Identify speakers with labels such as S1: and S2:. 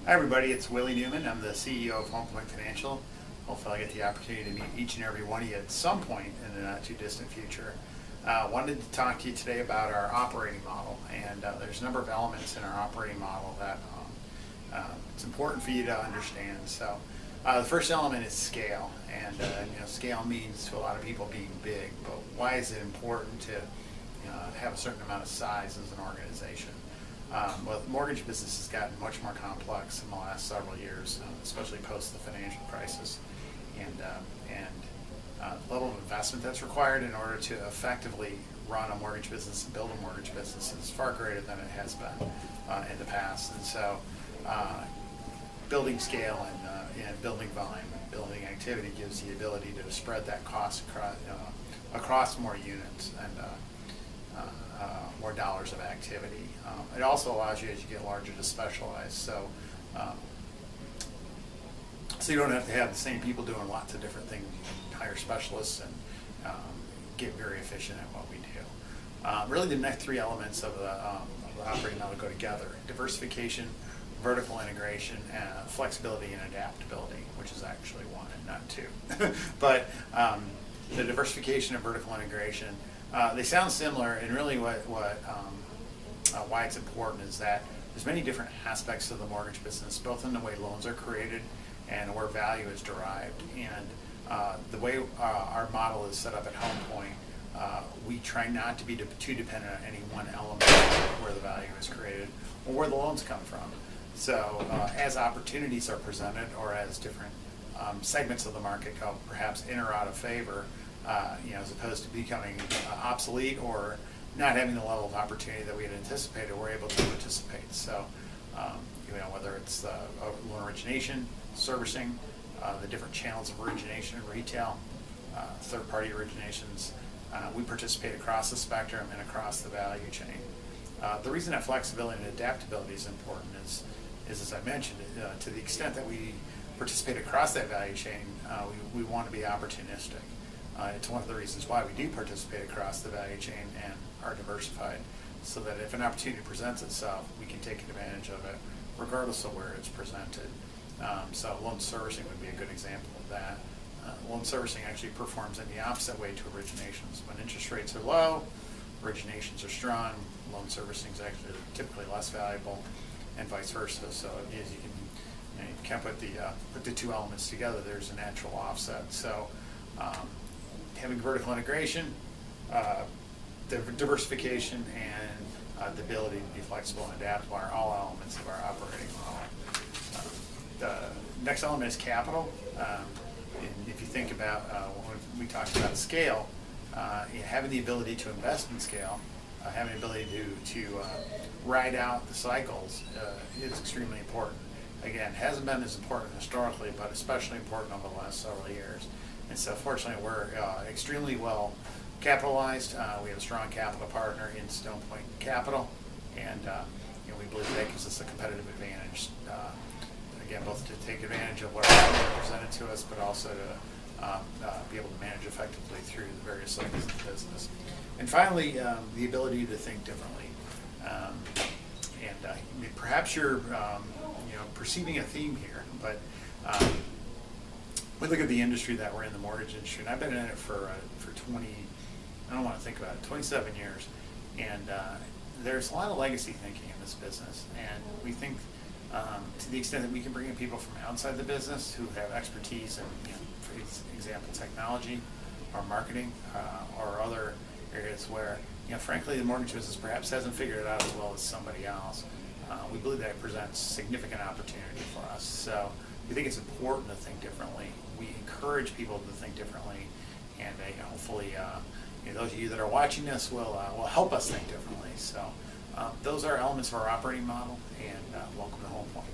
S1: Hi everybody, it's Willie Newman. I'm the CEO of Home Point Financial. Hopefully I get the opportunity to meet each and every one of you at some point in the not too distant future. Wanted to talk to you today about our operating model, and there's a number of elements in our operating model that it's important for you to understand. So the first element is scale, and scale means to a lot of people being big, but why is it important to have a certain amount of size as an organization? Well, the mortgage business has gotten much more complex in the last several years, especially post the financial crisis, and the level of investment that's required in order to effectively run a mortgage business and build a mortgage business is far greater than it has been in the past. And so, building scale and building volume and building activity gives you the ability to spread that cost across more units and more dollars of activity. It also allows you, as you get larger, to specialize. So you don't have to have the same people doing lots of different things. You can hire specialists and get very efficient at what we do. Really, the next three elements of the operating model go together: diversification, vertical integration, flexibility, and adaptability, which is actually one and not two. But the diversification and vertical integration, they sound similar, and really why it's important is that there's many different aspects of the mortgage business, both in the way loans are created and where value is derived. And the way our model is set up at Home Point, we try not to be too dependent on any one element of where the value is created or where the loans come from. So as opportunities are presented, or as different segments of the market go perhaps in or out of favor, as opposed to becoming obsolete or not having the level of opportunity that we had anticipated, we're able to participate. So, whether it's loan origination, servicing, the different channels of origination in retail, third-party originations, we participate across the spectrum and across the value chain. The reason that flexibility and adaptability is important is as I mentioned, to the extent that we participate across that value chain, we want to be opportunistic. It's one of the reasons why we do participate across the value chain and are diversified, so that if an opportunity presents itself, we can take advantage of it regardless of where it's presented. So loan servicing would be a good example of that. Loan servicing actually performs in the opposite way to originations. When interest rates are low, originations are strong, loan servicing is actually typically less valuable, and vice versa. So as you can put the two elements together, there's a natural offset. So having vertical integration, the diversification, and the ability to be flexible and adaptable are all elements of our operating model. The next element is capital. And if you think about when we talked about scale, having the ability to invest in scale, having the ability to ride out the cycles is extremely important. Again, hasn't been as important historically, but especially important over the last several years. And so fortunately, we're extremely well capitalized. We have a strong capital partner in Stone Point Capital, and we believe that gives us a competitive advantage. Again, both to take advantage of what are presented to us, but also to be able to manage effectively through the various cycles of the business. And finally, the ability to think differently. Perhaps you're perceiving a theme here, but we look at the industry that we're in, the mortgage industry, and I've been in it for 20, I don't want to think about it, 27 years. And there's a lot of legacy thinking in this business. And we think to the extent that we can bring in people from outside the business who have expertise in, for example, technology or marketing or other areas where, frankly, the mortgage business perhaps hasn't figured it out as well as somebody else, we believe that presents significant opportunity for us. So we think it's important to think differently. We encourage people to think differently, and hopefully those of you that are watching this will help us think differently. So those are elements of our operating model, and welcome to Home Point.